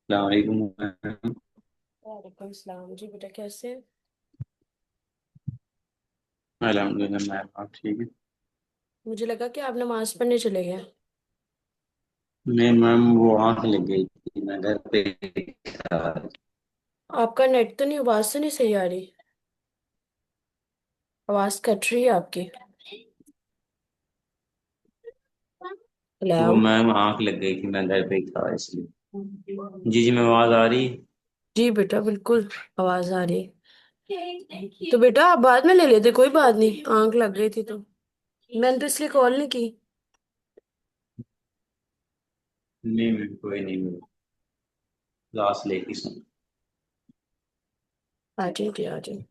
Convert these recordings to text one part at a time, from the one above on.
अस्सलाम वालेकुम। वालेकुम सलाम जी। बेटा कैसे? अल्हम्दुलिल्लाह मैम, आप ठीक है? मुझे लगा कि आप नमाज पढ़ने चले गए। नहीं मैम, वो आँख लग गई थी, मैं घर पे था। आपका नेट तो नहीं, आवाज तो नहीं सही आ रही। आवाज कट रही है आपकी। वो हेलो। मैम आँख लग गई थी, मैं घर पे ही था इसलिए। जी जी, मैं आवाज़ आ रही। जी बेटा बिल्कुल आवाज आ रही है। तो बेटा आप बाद में ले लेते, कोई बात नहीं, आंख लग गई थी तो मैंने तो इसलिए कॉल नहीं की। नहीं मैम, कोई नहीं, मैं क्लास लेके सुन। आ जाइए आ जाइए।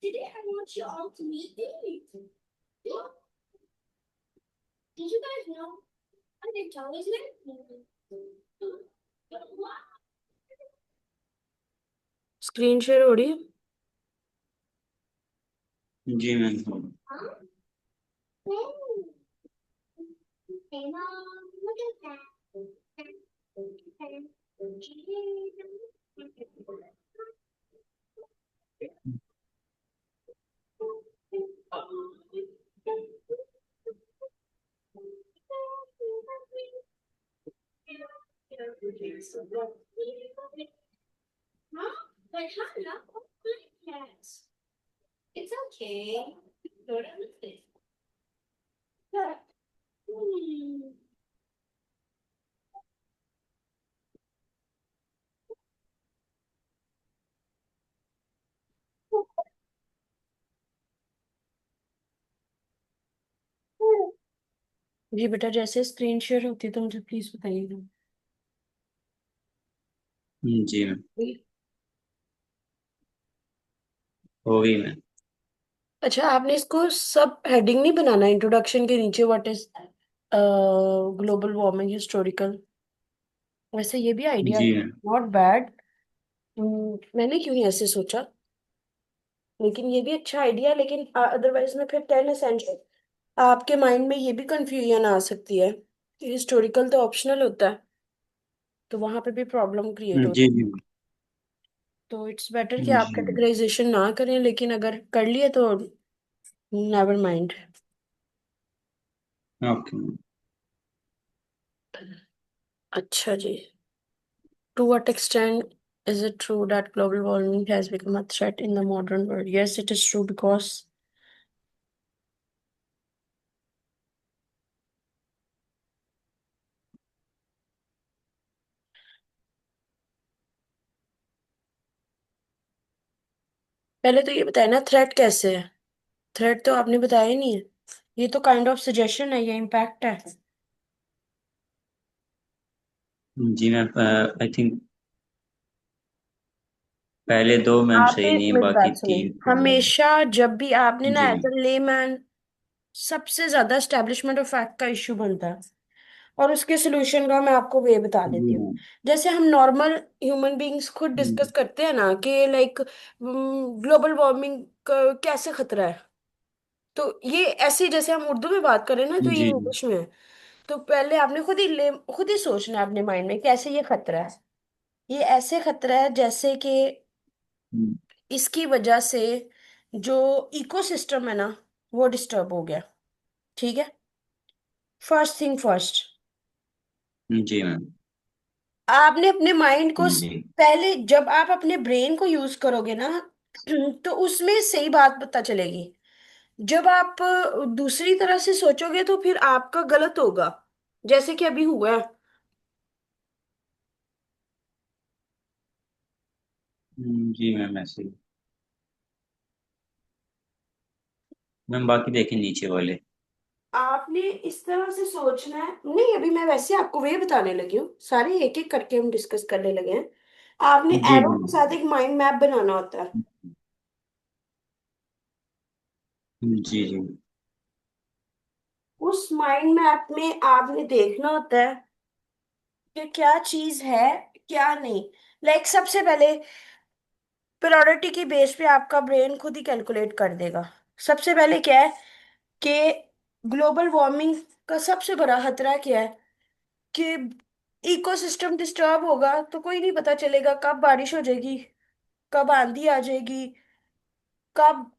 Today I want you all to meet David. Did you guys know? I didn't tell his name. Screen share हो रही है। जी ma'am, soon. Hey mom, look at that. Mom, but Hannah, oh my cats. It's okay. Go to the Hmm. जी बेटा, जैसे screen share होती है तो मुझे please बताइएगा। जी मैम, हो गई मैम। अच्छा, आपने इसको सब हेडिंग नहीं बनाना, इंट्रोडक्शन के नीचे what is global warming historical. वैसे ये भी आइडिया जी मैम। Not bad. मैंने क्यों नहीं ऐसे सोचा, लेकिन ये भी अच्छा आइडिया। लेकिन अदरवाइज में फिर 10 एसेंशियल, आपके माइंड में ये भी कंफ्यूजन आ सकती है कि हिस्टोरिकल तो ऑप्शनल होता है, तो वहां पे भी प्रॉब्लम क्रिएट जी होती है। जी तो इट्स बेटर कि आप जी मैम। कैटेगराइजेशन ना करें, लेकिन अगर कर लिए तो नेवर माइंड। Okay ma'am. अच्छा जी। To what extent is it true that global warming has become a threat in the modern world? Yes, it is true because पहले तो ये बताया ना थ्रेट कैसे है। थ्रेट तो आपने बताया ही नहीं है। ये तो काइंड ऑफ सजेशन है, ये इम्पैक्ट है। जी मैम, आई थिंक पहले दो मैम आपने सही नहीं है, मेरी बाकी बात सुनिए, तीन तो है। हमेशा जब भी आपने ना जी एज मैम। अ लेमैन, सबसे ज्यादा स्टैब्लिशमेंट ऑफ फैक्ट का इश्यू बनता है। और उसके सोल्यूशन का मैं आपको वे बता देती जी हूँ। मैम। जैसे हम नॉर्मल ह्यूमन बीइंग्स खुद डिस्कस करते हैं ना कि लाइक ग्लोबल वार्मिंग का कैसे खतरा है, तो ये ऐसे ही जैसे हम उर्दू में बात करें ना तो ये जी जी। इंग्लिश में है। तो पहले आपने खुद ही सोचना है अपने माइंड में कैसे ये खतरा है। ये ऐसे खतरा है जैसे कि इसकी वजह से जो इकोसिस्टम है ना वो डिस्टर्ब हो गया। ठीक है। फर्स्ट थिंग फर्स्ट, जी मैम। आपने अपने माइंड को जी पहले जब आप अपने ब्रेन को यूज करोगे ना तो उसमें सही बात पता चलेगी। जब आप दूसरी तरह से सोचोगे तो फिर आपका गलत होगा, जैसे कि अभी हुआ है। जी मैम, ऐसे ही। मैम बाकी देखें नीचे वाले। आपने इस तरह से सोचना है नहीं, अभी मैं वैसे आपको वही बताने लगी हूँ, सारे एक एक करके हम डिस्कस करने लगे हैं। आपने जी एरो जी के साथ एक माइंड मैप बनाना होता है। जी जी। उस माइंड मैप में आपने देखना होता है कि क्या चीज है क्या नहीं। लाइक सबसे पहले प्रायोरिटी की बेस पे आपका ब्रेन खुद ही कैलकुलेट कर देगा। सबसे पहले क्या है कि ग्लोबल वार्मिंग का सबसे बड़ा खतरा क्या है कि इकोसिस्टम डिस्टर्ब होगा तो कोई नहीं पता चलेगा कब बारिश हो जाएगी, कब आंधी आ जाएगी, कब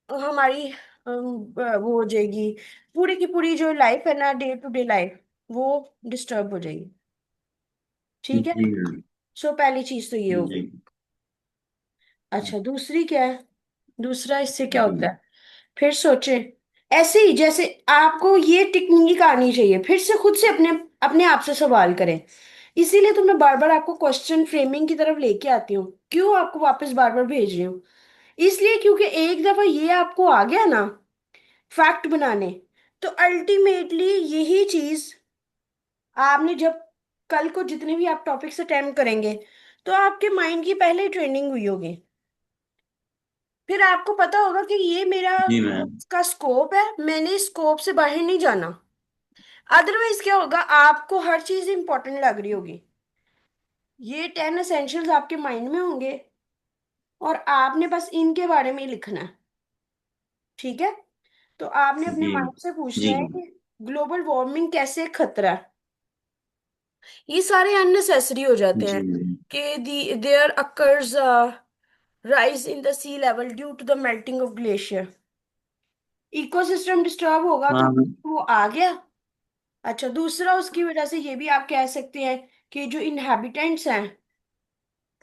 हमारी वो हो जाएगी, पूरी की पूरी जो लाइफ है ना, डे टू डे लाइफ, वो डिस्टर्ब हो जाएगी। ठीक है। जी मैम। सो पहली चीज तो ये जी होगी। अच्छा, दूसरी क्या है? दूसरा इससे क्या होता जी है? फिर सोचे, ऐसे ही जैसे आपको ये टेक्निक आनी चाहिए, फिर से खुद से अपने अपने आप से सवाल करें। इसीलिए तो मैं बार बार आपको क्वेश्चन फ्रेमिंग की तरफ लेके आती हूँ, क्यों आपको वापस बार बार भेज रही हूँ? इसलिए क्योंकि एक दफा ये आपको आ गया ना फैक्ट बनाने, तो अल्टीमेटली यही चीज आपने जब कल को जितने भी आप टॉपिक्स अटेम्प्ट करेंगे, तो आपके माइंड की पहले ही ट्रेनिंग हुई होगी। फिर आपको पता होगा कि ये मेरा जी मैम। का स्कोप है, मैंने स्कोप से बाहर नहीं जाना। अदरवाइज क्या होगा, आपको हर चीज इंपॉर्टेंट लग रही होगी, ये 10 एसेंशियल्स आपके माइंड में होंगे, और आपने बस इनके बारे में ही लिखना है। ठीक है। तो आपने अपने जी माइंड से पूछना जी है जी कि ग्लोबल वार्मिंग कैसे खतरा है। ये सारे अननेसेसरी हो जाते जी हैं मैम। कि there occurs rise in the sea level due to the melting of glacier। Ecosystem disturb होगा तो हाँ मैम। वो आ गया। अच्छा, दूसरा उसकी वजह से ये भी आप कह सकते हैं कि जो इनहेबिटेंट्स हैं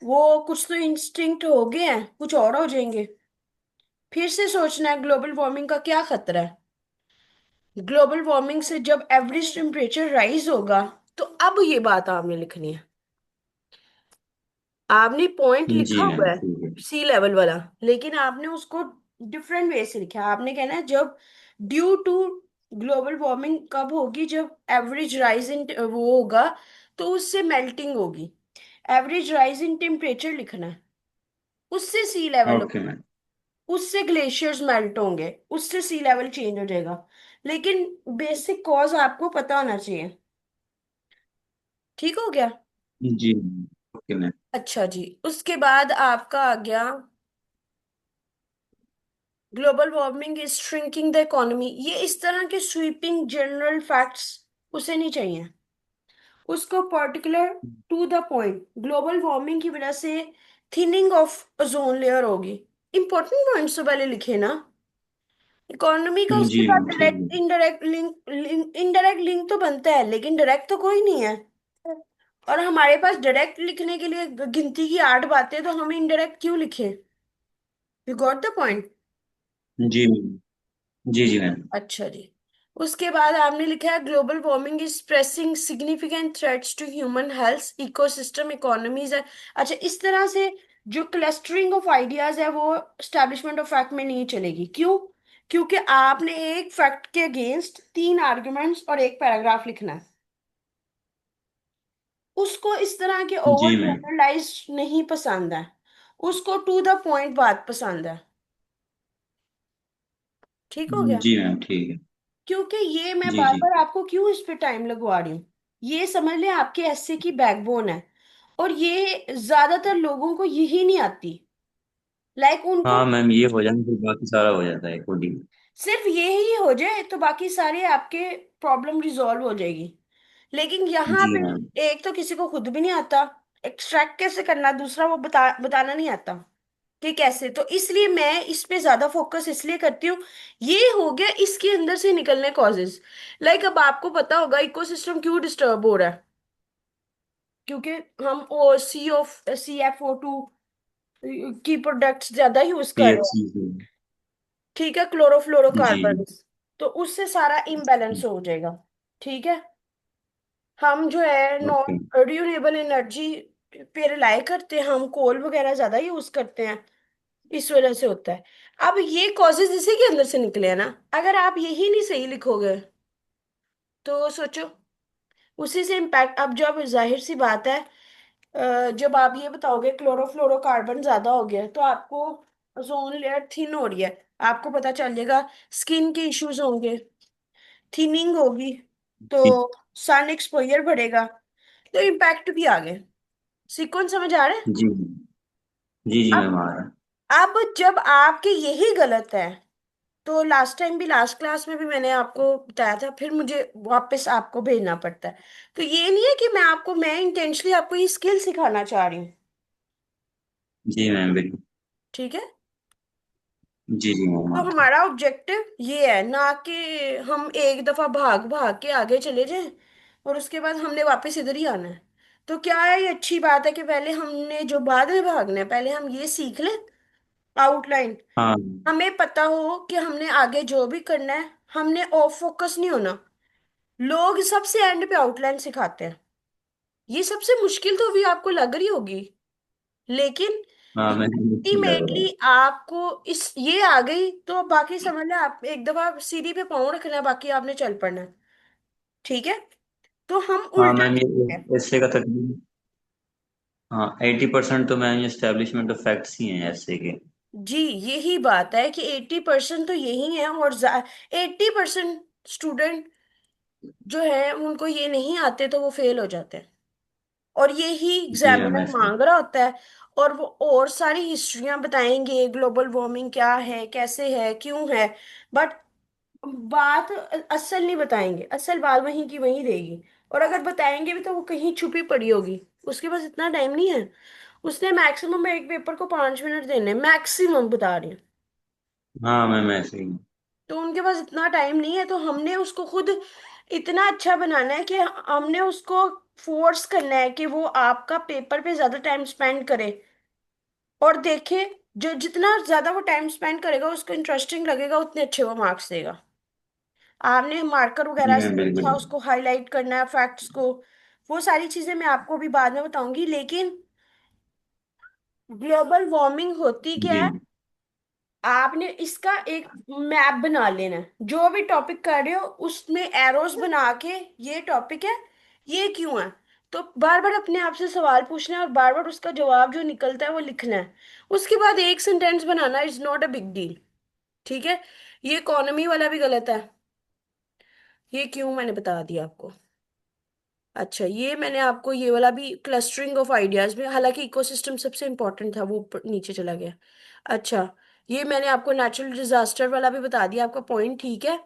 वो कुछ तो इंस्टिंक्ट हो गए हैं, कुछ और हो जाएंगे। फिर से सोचना है ग्लोबल वार्मिंग का क्या खतरा है। ग्लोबल वार्मिंग से जब एवरेज टेम्परेचर राइज होगा, तो अब ये बात आपने लिखनी है। आपने पॉइंट लिखा जी हुआ मैम है ठीक है। सी लेवल वाला, लेकिन आपने उसको डिफरेंट वे से लिखा है। आपने कहना है जब ड्यू टू ग्लोबल वार्मिंग कब होगी, जब एवरेज राइज इन वो होगा, तो उससे मेल्टिंग होगी। एवरेज राइज इन टेम्परेचर लिखना है, उससे सी लेवल, ओके मैम। उससे ग्लेशियर्स मेल्ट होंगे, उससे सी लेवल चेंज हो जाएगा। लेकिन बेसिक कॉज आपको पता होना चाहिए। ठीक हो गया। जी मैम। Okay ma'am. अच्छा जी, उसके बाद आपका आ गया global warming is shrinking the economy. ये इस तरह के स्वीपिंग जनरल फैक्ट्स उसे नहीं चाहिए, उसको particular to the point. Global warming की वजह से थिनिंग ऑफ ओजोन लेयर होगी। इंपॉर्टेंट पॉइंट्स तो पहले लिखे ना। इकोनॉमी का उसके जी साथ मैम ठीक है। Direct indirect link, indirect link तो बनता है, लेकिन डायरेक्ट तो कोई नहीं है। और हमारे पास डायरेक्ट लिखने के लिए गिनती की 8 बातें, तो हमें इनडायरेक्ट क्यों लिखे? You got the point. जी मैम। जी जी मैम। अच्छा जी, उसके बाद आपने लिखा है global warming is pressing significant threats to human health, ecosystem, economies है। अच्छा, इस तरह से जो क्लस्टरिंग ऑफ आइडियाज है वो स्टैब्लिशमेंट ऑफ फैक्ट में नहीं चलेगी। क्यों? क्योंकि आपने एक फैक्ट के अगेंस्ट 3 आर्गुमेंट्स और एक पैराग्राफ लिखना है। उसको इस तरह के ओवर जी मैम। जनरलाइज नहीं पसंद है, उसको टू द पॉइंट बात पसंद है। ठीक हो गया। जी मैम ठीक है। क्योंकि ये मैं जी बार जी। बार आपको क्यों इस पे टाइम लगवा रही हूँ, ये समझ लें आपके एस्से की बैकबोन है। और ये ज्यादातर लोगों को यही नहीं आती। उनको हाँ मैम, ये हो जाए फिर बाकी सारा हो जाता है कोडिंग। सिर्फ ये ही हो जाए तो बाकी सारे आपके प्रॉब्लम रिजॉल्व हो जाएगी। लेकिन यहाँ जी पे मैम। एक तो किसी को खुद भी नहीं आता एक्सट्रैक्ट कैसे करना, दूसरा वो बताना नहीं आता कि कैसे। तो इसलिए मैं इस पे ज्यादा फोकस इसलिए करती हूँ। ये हो गया इसके अंदर से निकलने कॉजेज। अब आपको पता होगा इकोसिस्टम क्यों डिस्टर्ब हो रहा है, क्योंकि हम ओ CF2 की प्रोडक्ट्स ज्यादा यूज कर रहे हैं। PFC से। ठीक है, जी। क्लोरोफ्लोरोकार्बन्स। तो उससे सारा इम्बैलेंस हो जाएगा। ठीक है। हम जो है ओके। नॉन रिन्यूएबल एनर्जी पे रिलाई करते हैं, हम कोल वगैरह ज्यादा यूज करते हैं, इस वजह से होता है। अब ये कॉजेज इसी के अंदर से निकले हैं ना। अगर आप यही नहीं सही लिखोगे तो सोचो, उसी से इम्पैक्ट। अब जब जाहिर सी बात है, जब आप ये बताओगे क्लोरोफ्लोरोकार्बन ज्यादा हो गया, तो आपको ओजोन लेयर थिन हो रही है, आपको पता चल जाएगा। स्किन के इश्यूज होंगे, थिनिंग होगी, तो जी सन एक्सपोजर बढ़ेगा, तो इम्पैक्ट भी आ गए। सीक्वेंस समझ आ रहा है? जी। जी जी अब मैम आ रहा है। अब जब आपके यही गलत है, तो लास्ट टाइम भी, लास्ट क्लास में भी मैंने आपको बताया था, फिर मुझे वापस आपको भेजना पड़ता है। तो ये नहीं है कि मैं इंटेंशनली आपको ये स्किल सिखाना चाह रही हूँ। जी मैम बिल्कुल। ठीक है। जी जी मैम तो आपकी। हमारा ऑब्जेक्टिव ये है ना कि हम एक दफा भाग भाग के आगे चले जाएं और उसके बाद हमने वापस इधर ही आना है। तो क्या है, ये अच्छी बात है कि पहले हमने जो बाद में भागना है, पहले हम ये सीख लें आउटलाइन। हाँ हमें पता हो कि हमने आगे जो भी करना है, हमने ऑफ फोकस नहीं होना। लोग सबसे एंड पे आउटलाइन सिखाते हैं। ये सबसे मुश्किल तो भी आपको लग रही होगी, लेकिन हाँ मैंने बिल्कुल लग रहा अल्टीमेटली है। आपको इस ये आ गई तो बाकी समझ लें, आप एक दफा सीढ़ी पे पाँव रखना है, बाकी आपने चल पड़ना है। ठीक है। तो हम हाँ उल्टा मैम ये है। ऐसे का तकरीबन, हाँ 80% तो मैम ये एस्टेब्लिशमेंट ऑफ फैक्ट्स ही हैं ऐसे के। जी, यही बात है कि 80% तो यही है, और 80% स्टूडेंट जो है उनको ये नहीं आते तो वो फेल हो जाते हैं। और ये ही जी मैम एग्जामिनर ऐसे। मांग रहा होता है। और वो और सारी हिस्ट्रियां बताएंगे, ग्लोबल वार्मिंग क्या है, कैसे है, क्यों है, बट बात असल नहीं बताएंगे, असल बात वहीं की वहीं रहेगी। और अगर बताएंगे भी तो वो कहीं छुपी पड़ी होगी। उसके पास इतना टाइम नहीं है। उसने मैक्सिमम एक पेपर को 5 मिनट देने, मैक्सिमम बता रही हूँ। हाँ मैम ऐसे ही। तो उनके पास इतना टाइम नहीं है, तो हमने उसको खुद इतना अच्छा बनाना है कि हमने उसको फोर्स करना है कि वो आपका पेपर पे ज्यादा टाइम स्पेंड करे। और देखे, जो जितना ज्यादा वो टाइम स्पेंड करेगा, उसको इंटरेस्टिंग लगेगा, उतने अच्छे वो मार्क्स देगा। आपने मार्कर जी वगैरह मैम से बिल्कुल। अच्छा उसको हाईलाइट करना है, फैक्ट्स को। वो सारी चीजें मैं आपको भी बाद में बताऊंगी, लेकिन ग्लोबल वार्मिंग होती क्या जी है, आपने इसका एक मैप बना लेना है। जो भी टॉपिक कर रहे हो उसमें एरोस बना के, ये टॉपिक है, ये क्यों है। तो बार बार अपने आप से सवाल पूछना है और बार बार उसका जवाब जो निकलता है वो लिखना है। उसके बाद एक sentence banana is not a big deal. ठीक है। ये इकोनॉमी वाला भी गलत है। ये क्यों मैंने बता दिया आपको। अच्छा, ये मैंने आपको ये वाला भी, क्लस्टरिंग ऑफ आइडियाज में, हालांकि इकोसिस्टम सबसे इंपॉर्टेंट था, वो नीचे चला गया। अच्छा, ये मैंने आपको नेचुरल डिजास्टर वाला भी बता दिया, आपका पॉइंट ठीक है।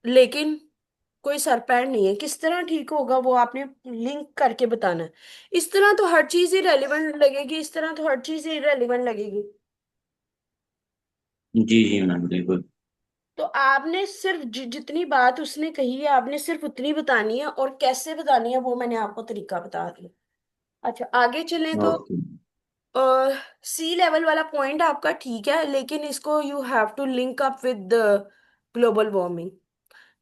लेकिन कोई सरपैर नहीं है, किस तरह ठीक होगा वो आपने लिंक करके बताना है। इस तरह तो हर चीज ही रेलिवेंट लगेगी, इस तरह तो हर चीज ही रेलिवेंट लगेगी। जी जी मैम बिल्कुल। तो आपने सिर्फ जितनी बात उसने कही है, आपने सिर्फ उतनी बतानी है, और कैसे बतानी है वो मैंने आपको तरीका बता दिया। अच्छा, आगे चलें तो ओके। सी लेवल वाला पॉइंट आपका ठीक है, लेकिन इसको you have to link up with global warming.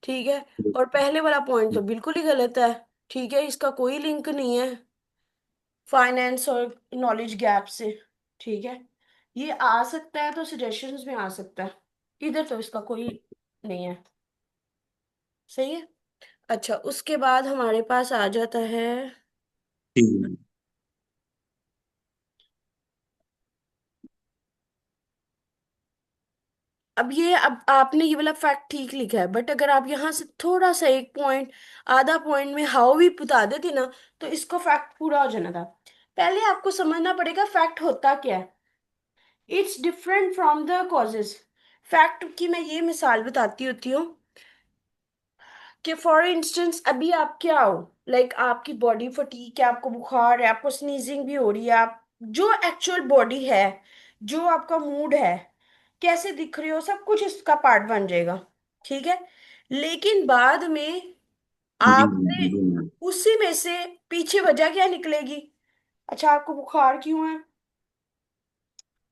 ठीक है। और पहले वाला पॉइंट तो बिल्कुल ही गलत है। ठीक है, इसका कोई लिंक नहीं है फाइनेंस और नॉलेज गैप से। ठीक है। ये आ सकता है तो सजेशंस में आ सकता है, इधर तो इसका कोई नहीं है। सही है। अच्छा, उसके बाद हमारे पास आ जाता है। ठीक है। अब आपने ये वाला फैक्ट ठीक लिखा है, बट अगर आप यहाँ से थोड़ा सा एक पॉइंट, आधा पॉइंट में हाउ भी बता देते ना, तो इसको फैक्ट पूरा हो जाना था। पहले आपको समझना पड़ेगा फैक्ट होता क्या है। It's different from the causes. Fact की मैं ये मिसाल बताती होती हूँ कि फॉर इंस्टेंस अभी आप क्या हो, लाइक आपकी बॉडी फटीक है, आपको बुखार है, आपको स्नीजिंग भी हो रही है, आप जो एक्चुअल बॉडी है, जो आपका मूड है, कैसे दिख रहे हो, सब कुछ इसका पार्ट बन जाएगा। ठीक है। लेकिन बाद में जी आपने जी मैम। उसी में से पीछे वजह क्या निकलेगी। अच्छा, आपको बुखार क्यों है,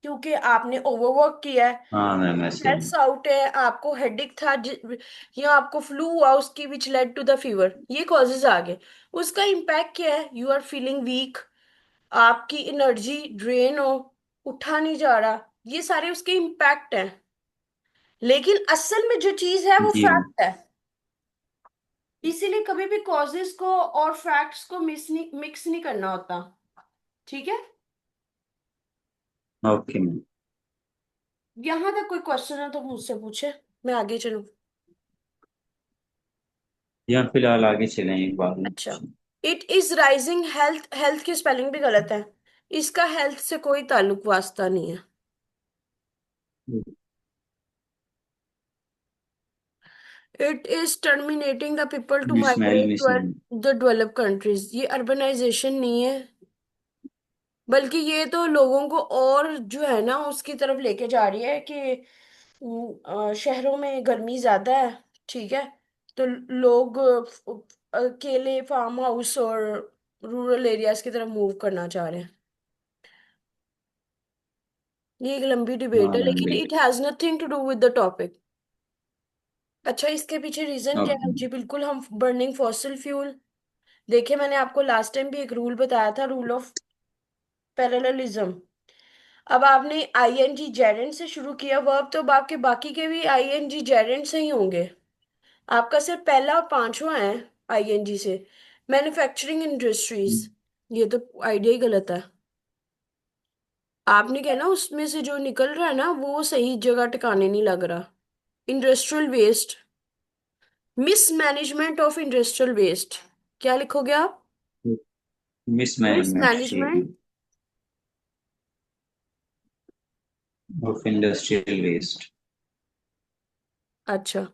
क्योंकि आपने ओवरवर्क किया है, हाँ मैम ऐसे ही। स्ट्रेस आउट है, आपको हेडेक था, या आपको फ्लू हुआ, उसकी which led to the fever, ये कॉजेज आ गए। उसका इम्पैक्ट क्या है, यू आर फीलिंग वीक, आपकी एनर्जी ड्रेन हो, उठा नहीं जा रहा, ये सारे उसके इम्पैक्ट हैं। लेकिन असल में जो चीज है वो जी मैम। फैक्ट है। इसीलिए कभी भी कॉजेज को और फैक्ट्स को मिक्स नहीं करना होता। ठीक है। Okay ma'am. यहां तक कोई क्वेश्चन है तो मुझसे पूछे, मैं आगे चलूं। या फिलहाल आगे चलें एक बार में। अच्छा, it is rising health, health की स्पेलिंग भी गलत है। इसका हेल्थ से कोई ताल्लुक वास्ता नहीं है। It is terminating the people to smell migrate to missing. The developed countries. ये अर्बनाइजेशन नहीं है, बल्कि ये तो लोगों को और जो है ना उसकी तरफ लेके जा रही है कि शहरों में गर्मी ज्यादा है, ठीक है, तो लोग अकेले फार्म हाउस और रूरल एरियाज की तरफ मूव करना चाह रहे हैं। ये एक लंबी डिबेट हाँ है, मैम लेकिन इट बिल्कुल। Has nothing to do with the topic. अच्छा, इसके पीछे रीजन क्या ओके। है जी? बिल्कुल, हम बर्निंग फॉसिल फ्यूल। देखिए, मैंने आपको लास्ट टाइम भी एक रूल बताया था, रूल ऑफ पैरेललिज्म। अब आपने आईएनजी जेरेंट से शुरू किया वर्ब, तो अब आपके बाकी के भी आईएनजी जेरेंट से ही होंगे। आपका सिर्फ पहला और पांचवा है आईएनजी से। मैन्युफैक्चरिंग इंडस्ट्रीज, ये तो आइडिया ही गलत है। आपने कहना उसमें से जो निकल रहा है ना वो सही जगह टिकाने नहीं लग रहा। Industrial waste, mismanagement of industrial waste, क्या लिखोगे आप? Mismanagement mismanagement. ठीक ऑफ इंडस्ट्रियल वेस्ट। अच्छा,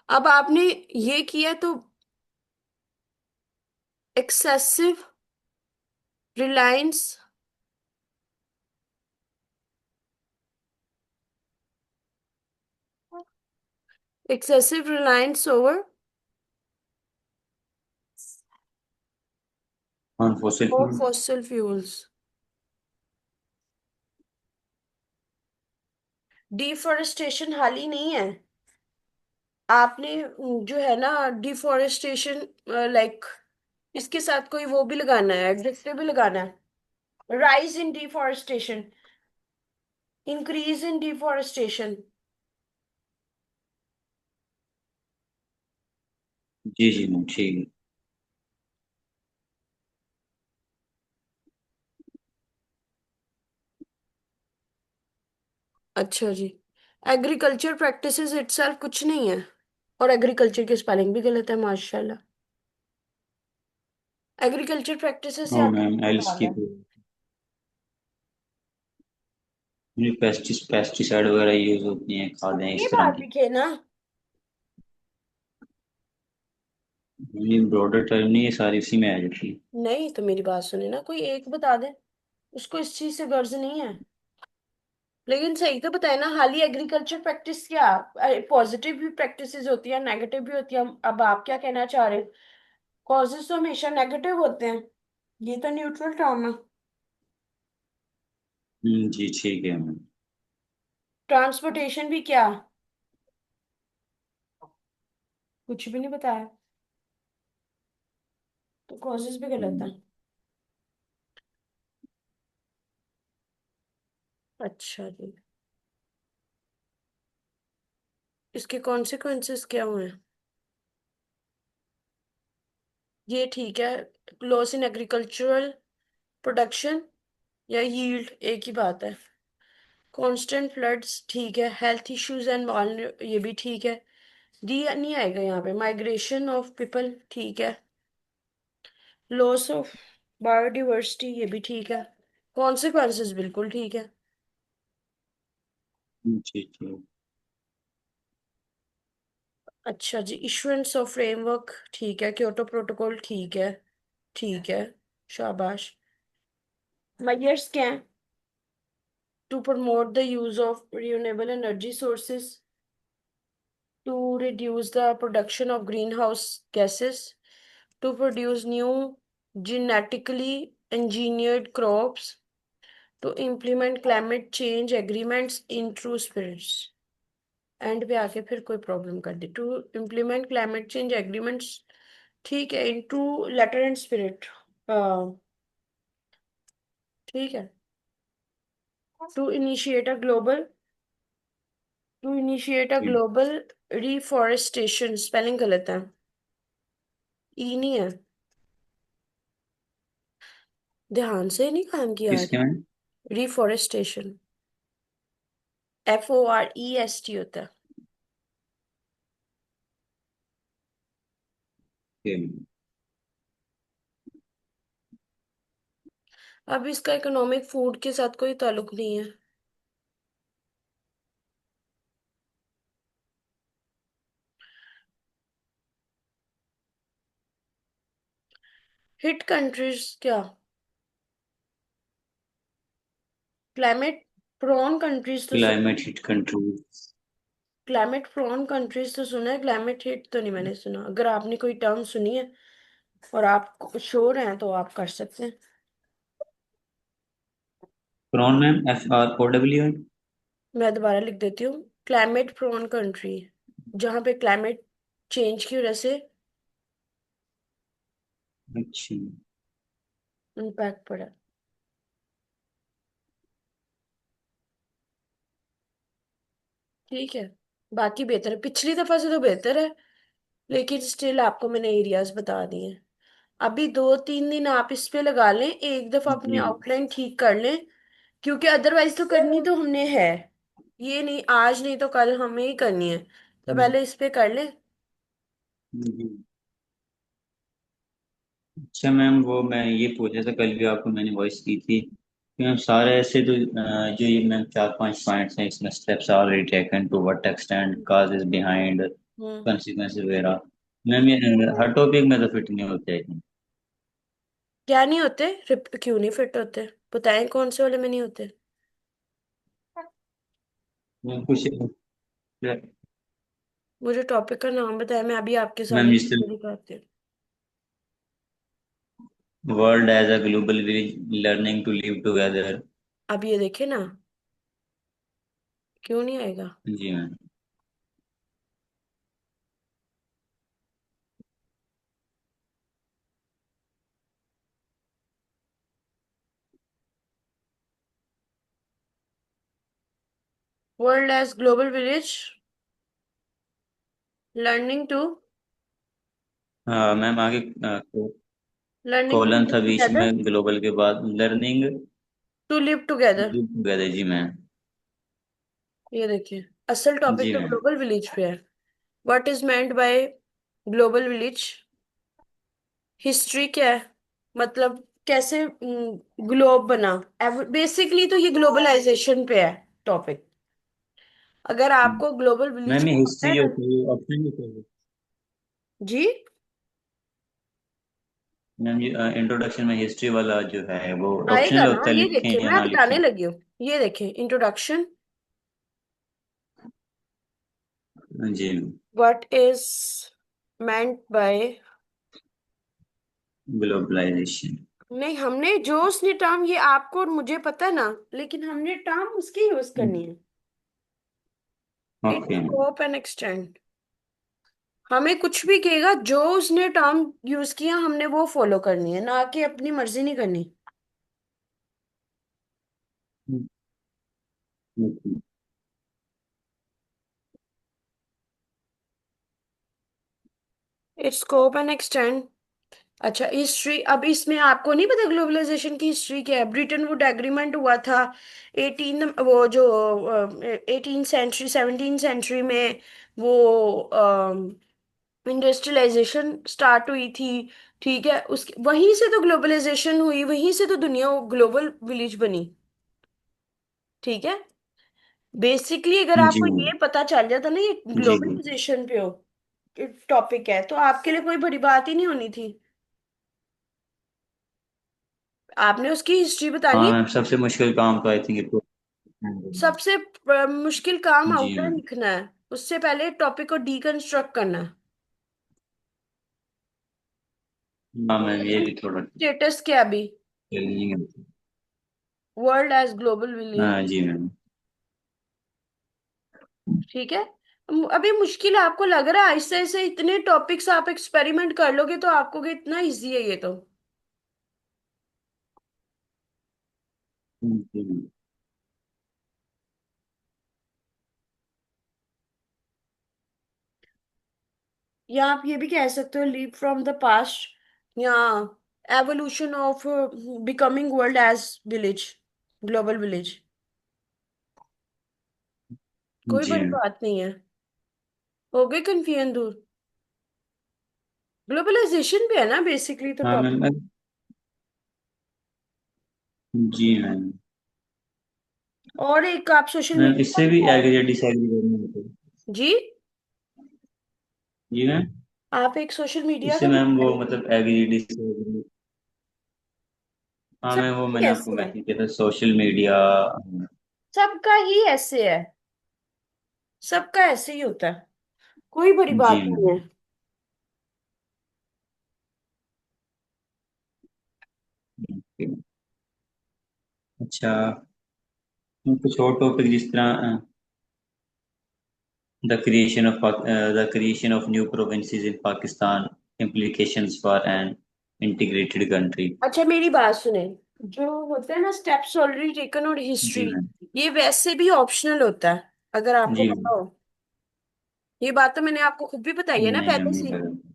अब आपने ये किया तो excessive reliance, excessive reliance over on fossil और फ्यूल। Fossil fuels. डिफोरेस्टेशन हाल ही नहीं है। आपने जो है ना डिफोरेस्टेशन, लाइक इसके साथ कोई वो भी लगाना है, एडजेक्टिव भी लगाना है। Rise in deforestation, increase in deforestation. जी जी मैम ठीक है। अच्छा जी। एग्रीकल्चर प्रैक्टिसेस इटसेल्फ कुछ नहीं है, और एग्रीकल्चर की स्पेलिंग भी गलत है माशाल्लाह। एग्रीकल्चर प्रैक्टिसेस से ओ आपका मैम क्या एल्स सवाल की है? पेस्टिसाइड वगैरह यूज होती हैं, खादें ये इस तरह बात की। लिखे ना। ये ब्रॉडर टर्म नहीं, ये सारी उसी में आ जाती है। नहीं तो मेरी बात सुने ना, कोई एक बता दे, उसको इस चीज से गर्ज नहीं है। लेकिन सही तो बताए ना, हाल ही एग्रीकल्चर प्रैक्टिस क्या, पॉजिटिव भी प्रैक्टिसेस होती है, नेगेटिव भी होती है। अब आप क्या कहना चाह रहे हैं? कॉजेस तो हमेशा नेगेटिव होते हैं, ये तो न्यूट्रल टर्म है। जी ठीक है मैम। ट्रांसपोर्टेशन भी क्या, कुछ भी नहीं बताया, तो कॉजेस भी गलत है। हम्म, अच्छा जी, इसके कॉन्सिक्वेंसेस क्या हुए? ये ठीक है, लॉस इन एग्रीकल्चरल प्रोडक्शन या यील्ड एक ही बात है। कांस्टेंट फ्लड्स ठीक है, हेल्थ इश्यूज एंड ये भी ठीक है। डी नहीं आएगा यहाँ पे। माइग्रेशन ऑफ पीपल ठीक है। लॉस ऑफ बायोडिवर्सिटी ये भी ठीक है। कॉन्सिक्वेंसेस बिल्कुल ठीक है। जी ठीक। अच्छा जी, इशुएंस ऑफ फ्रेमवर्क ठीक है, क्योटो प्रोटोकॉल ठीक है, ठीक है, शाबाश। मेजर्स क्या है? To promote the use of renewable energy sources, to reduce the production of greenhouse gases, to produce new genetically engineered crops, to implement climate change agreements in true spirits। And पे आके फिर कोई problem कर दी। To implement climate change agreements ठीक है, in to letter and spirit ठीक है। To initiate a global, to initiate a ठीक। ग्लोबल रिफॉरेस्टेशन, स्पेलिंग गलत है, ई नहीं है। ध्यान से नहीं काम किया आज। किसके मैम? रिफॉरेस्टेशन, FOREST होता है। ठीक। अब इसका इकोनॉमिक फूड के साथ कोई ताल्लुक नहीं है। हिट कंट्रीज क्या? क्लाइमेट प्रोन कंट्रीज तो climate hit country. Climate prone countries तो सुना है, क्लाइमेट हिट तो नहीं मैंने सुना। अगर आपने कोई टर्म सुनी है और आप श्योर हैं तो आप कर सकते हैं। Prone ma'am, FROWN। मैं दोबारा लिख देती हूँ। क्लाइमेट प्रोन कंट्री, जहाँ पे क्लाइमेट चेंज की वजह से अच्छा। इम्पैक्ट पड़ा। ठीक है। बाकी बेहतर है, पिछली दफा से तो बेहतर है, लेकिन स्टिल आपको मैंने एरियाज बता दिए। अभी 2-3 दिन आप इस पे लगा लें, एक दफा अपनी जी। आउटलाइन ठीक कर लें, क्योंकि अदरवाइज तो करनी तो हमने है। ये नहीं आज नहीं तो कल हमें ही करनी है, तो हम्म, पहले इस पे कर लें। जी। अच्छा मैम, वो मैं ये पूछा था, कल भी आपको मैंने वॉइस की थी कि मैम सारे ऐसे तो जो ये मैम 4-5 पॉइंट्स हैं इसमें, steps already taken to what extent, causes behind, hmm. Consequences वगैरह। मैम ये हर टॉपिक में तो फिट नहीं होते हैं। क्या नहीं होते? क्यों नहीं फिट होते? बताएं कौन से वाले में नहीं होते। मैम कुछ मुझे टॉपिक का नाम बताएं, मैं अभी आपके मैम सामने इस दिखाती हूँ। World as a global village learning to live together. अब ये देखे ना, क्यों नहीं आएगा? जी ma'am. World as global village learning to हाँ मैम, आगे लर्निंग टू कॉलन लिव था बीच टुगेदर, में ग्लोबल के बाद, learning to live together. Together. जी मैम। ये देखिए, असल टॉपिक जी तो मैम। ग्लोबल विलेज पे है। What is meant bye global village? History क्या है, मतलब कैसे ग्लोब बना। बेसिकली तो ये ग्लोबलाइजेशन पे है टॉपिक। अगर आपको ग्लोबल विलेज मैम ये पता हिस्ट्री है जो ना। थी ऑप्शन में थे। जी। मैम ये इंट्रोडक्शन में हिस्ट्री वाला जो है वो आएगा ऑप्शनल ना, होता है, ये लिखें देखिए या मैं ना बताने लिखें। लगी हूँ। ये देखिए इंट्रोडक्शन। जी ma'am. What is meant by. Globalization. नहीं, हमने जो उसने टर्म, ये आपको और मुझे पता है ना, लेकिन हमने टर्म उसकी यूज करनी है। It okay. Scope and extend. हमें कुछ भी कहेगा, जो उसने टर्म यूज किया हमने वो फॉलो करनी है, ना कि अपनी मर्जी नहीं करनी। It scope and extend. अच्छा, हिस्ट्री, अब इसमें आपको नहीं पता ग्लोबलाइजेशन की हिस्ट्री क्या है? ब्रिटेन वुड एग्रीमेंट हुआ था 18, वो जो 18 सेंचुरी 17 सेंचुरी में, वो इंडस्ट्रियलाइजेशन स्टार्ट हुई थी। ठीक है, उसके वहीं से तो ग्लोबलाइजेशन हुई, वहीं से तो दुनिया ग्लोबल विलेज बनी। ठीक है। बेसिकली अगर जी आपको मैम। ये पता चल जाता ना, ये जी जी। ग्लोबलाइजेशन पे हो टॉपिक है, तो आपके लिए कोई बड़ी बात ही नहीं होनी थी। आपने उसकी हिस्ट्री बता हाँ ली। मैम, सबसे मुश्किल काम तो आई थिंक। सबसे मुश्किल काम जी आउटलाइन मैम। लिखना है, उससे पहले टॉपिक को डीकंस्ट्रक्ट करना है। हाँ मैम, ये भी थोड़ा स्टेटस क्या अभी? चैलेंजिंग है। World as global village. हाँ जी मैम। ठीक है। अभी मुश्किल आपको लग रहा है, ऐसे ऐसे इतने टॉपिक्स आप एक्सपेरिमेंट कर लोगे तो आपको कि इतना इजी है ये तो। जी मैम। या आप ये भी कह सकते हो, लीप फ्रॉम द पास्ट, या evolution of becoming world as village, global village. कोई जी बड़ी मैम। बात नहीं है। हो गई कन्फ्यूजन दूर? ग्लोबलाइजेशन पे है ना बेसिकली तो हाँ टॉपिक। मैम। जी मैम। और एक आप सोशल मैम मीडिया इससे भी का। एग्री डिसएग्री करना होता है। जी। जी मैम। आप एक सोशल मीडिया इससे का भी मैम वो बताइए। मतलब एग्री डिसएग्री। हाँ मैम, वो सबका ही मैंने आपको ऐसे है। मैसेज किया था, सोशल मीडिया। सबका ही ऐसे है। सबका ऐसे ही होता है। कोई बड़ी जी बात नहीं मैम। है। ओके। अच्छा, कुछ और टॉपिक जिस तरह the creation of new provinces in Pakistan, implications for an integrated country। अच्छा मेरी बात सुने। जो होता है ना स्टेप्स ऑलरेडी टेकन और हिस्ट्री, जी मैम। ये वैसे भी ऑप्शनल होता है, अगर आपको जी पता मैम। हो। ये बात तो मैंने आपको खुद भी बताई है ना नहीं मैम, पहले नहीं से। पता।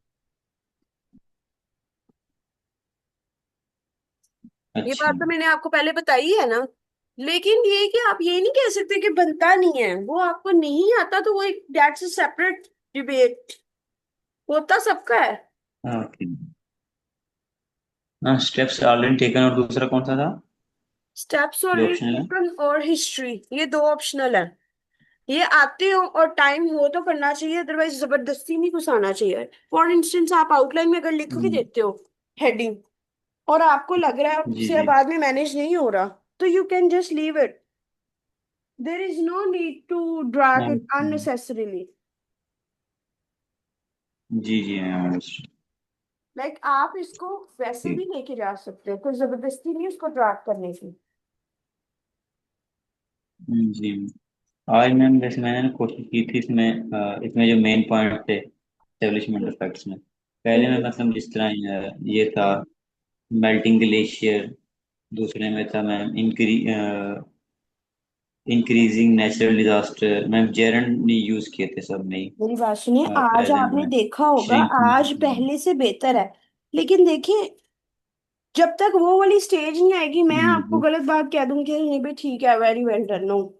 ये अच्छा। बात तो मैंने आपको पहले बताई है ना। लेकिन ये कि आप ये नहीं कह सकते कि बनता नहीं है, वो आपको नहीं आता तो वो एक दैट्स अ सेपरेट डिबेट। होता सबका है। ओके। हाँ, स्टेप्स ऑलरेडी टेकन, और दूसरा कौन सा था स्टेप्स जो ऑलरेडी ऑप्शनल है? टेकन और हिस्ट्री, ये दो ऑप्शनल है। ये आते हो और टाइम हो तो करना चाहिए, अदरवाइज जबरदस्ती नहीं घुसाना चाहिए। फॉर इंस्टेंस आप आउटलाइन में अगर लिख के हम्म, देते हो हेडिंग, और आपको लग रहा है जी उससे जी। बाद में मैनेज नहीं हो रहा, तो you can just leave it. There is no need to drag हाँ, इट अननेसेसरीली। जी जी हाँ, understood। लाइक आप इसको वैसे भी लेके जा सकते हो, कोई जबरदस्ती नहीं उसको ड्रैग करने की। जी। आज मैम वैसे मैंने ना कोशिश की थी इसमें, इसमें जो मेन पॉइंट थे एस्टेब्लिशमेंट ऑफ फैक्ट्स में, पहले में हम्म। मतलब जिस तरह ये था मेल्टिंग ग्लेशियर, दूसरे में था ma'am increasing natural disaster, ma'am gerund ने यूज किए थे सब में मेरी बात सुनिए, आज प्रेजेंट आपने में। देखा होगा आज श्रिंकिंग। पहले से बेहतर है। लेकिन देखिए, जब तक वो वाली स्टेज नहीं आएगी मैं आपको नहीं गलत बात कह दूंगी कि नहीं भाई ठीक है वेरी वेल डन, नो।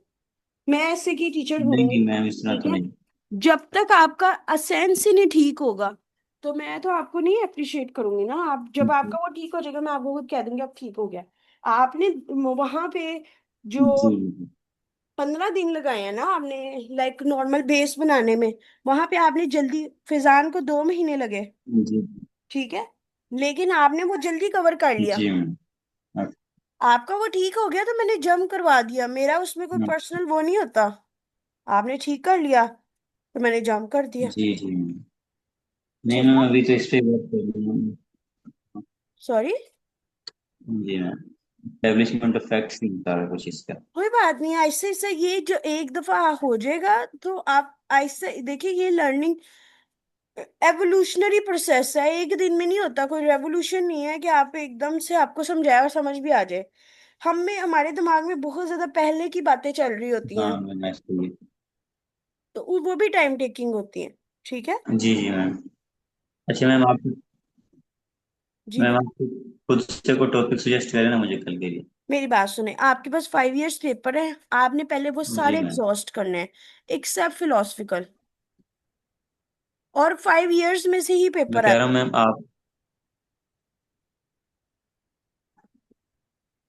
मैं ऐसे की टीचर हूँ नहीं। नहीं मैम, इस तरह ठीक तो है। नहीं। जब तक आपका असेंस ही नहीं ठीक होगा, तो मैं तो आपको नहीं अप्रिशिएट करूंगी ना। आप जब जी आपका वो ठीक हो जाएगा मैं आपको खुद कह दूंगी अब ठीक हो गया। आपने वहां पे जो जी 15 दिन लगाए हैं ना आपने, लाइक नॉर्मल बेस बनाने में, वहां पे आपने जल्दी, फिजान को 2 महीने लगे। जी ठीक है। लेकिन आपने वो जल्दी कवर कर लिया। जी मैम। हाँ, आपका वो ठीक हो गया तो मैंने जम करवा दिया, मेरा उसमें कोई हाँ, पर्सनल वो नहीं होता। आपने ठीक कर लिया तो मैंने जम कर दिया। जी जी मैम। नहीं ठीक मैम, है। अभी तो इस पे बात कर रही हूँ। सॉरी। जी मैम, एस्टेब्लिशमेंट ऑफ फैक्ट्स नहीं बता रहा कुछ इसका। कोई बात नहीं, ऐसे ऐसे ये जो एक दफा हो जाएगा तो आप ऐसे देखिए, ये लर्निंग एवोल्यूशनरी प्रोसेस है, एक दिन में नहीं होता, कोई रेवोल्यूशन नहीं है कि आप एकदम से आपको समझाया और समझ भी आ जाए। हम में हमारे दिमाग में बहुत ज्यादा पहले की बातें चल रही होती हैं, हाँ मैम, इसके तो वो भी टाइम टेकिंग होती है। ठीक है। जी जी मैम। अच्छा मैम, आप जी मैम आप खुद से कोई टॉपिक सजेस्ट करें ना मुझे कल के लिए। मेरी बात सुने, आपके पास 5 इयर्स पेपर है, आपने पहले वो जी सारे मैम। एग्जॉस्ट करने हैं एक्सेप्ट फिलोसफिकल, और 5 इयर्स में से ही मैं पेपर कह रहा आए। हूँ मैम, आप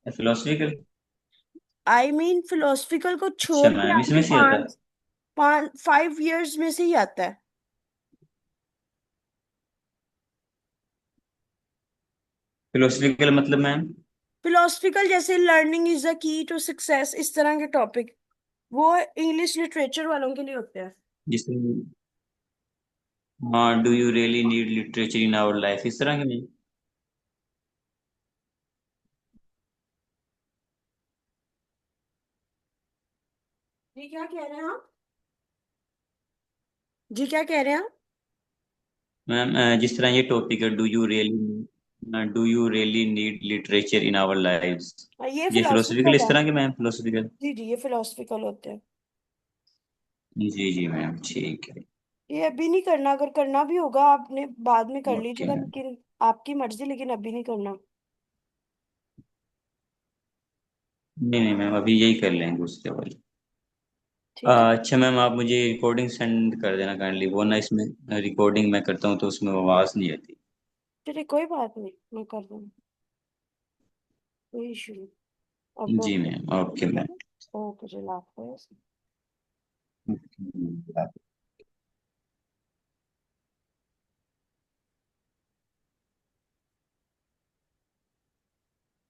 फिलोसफिकल। आई मीन फिलोसफिकल को अच्छा छोड़ के मैम, आपके इसमें से आता है? पांच पांच 5 इयर्स में से ही आता है। फिलोसफिकल मतलब मैम? फिलोसफिकल जैसे learning is the key to success, इस तरह के टॉपिक, वो इंग्लिश लिटरेचर वालों के लिए होते हैं। जिसमें हाँ, do you really need literature in our life, इस तरह के नहीं? जी क्या कह रहे हैं आप? जी क्या कह रहे हैं आप? मैम जिस तरह ये टॉपिक है, do you really need literature in our lives, ये ये फिलोसफिकल फिलोसफिकल इस है। तरह के मैम, फिलोसफिकल। जी जी ये फिलोसफिकल होते हैं। जी जी मैम, ठीक है। ये अभी नहीं करना, अगर करना भी होगा आपने बाद में कर ओके लीजिएगा, मैम। लेकिन आपकी मर्जी, लेकिन अभी नहीं करना। नहीं नहीं मैम, अभी यही कर लेंगे उसके बाद। ठीक है। अच्छा मैम, आप मुझे रिकॉर्डिंग सेंड कर देना काइंडली, वो ना इसमें रिकॉर्डिंग मैं करता हूँ तो उसमें आवाज़ नहीं आती। चलिए कोई बात नहीं, मैं कर दूंगी, कोई इशू नहीं। अब जी मैम, ओके ठीक है मैम। ना? ओके चलो, आपको ओके,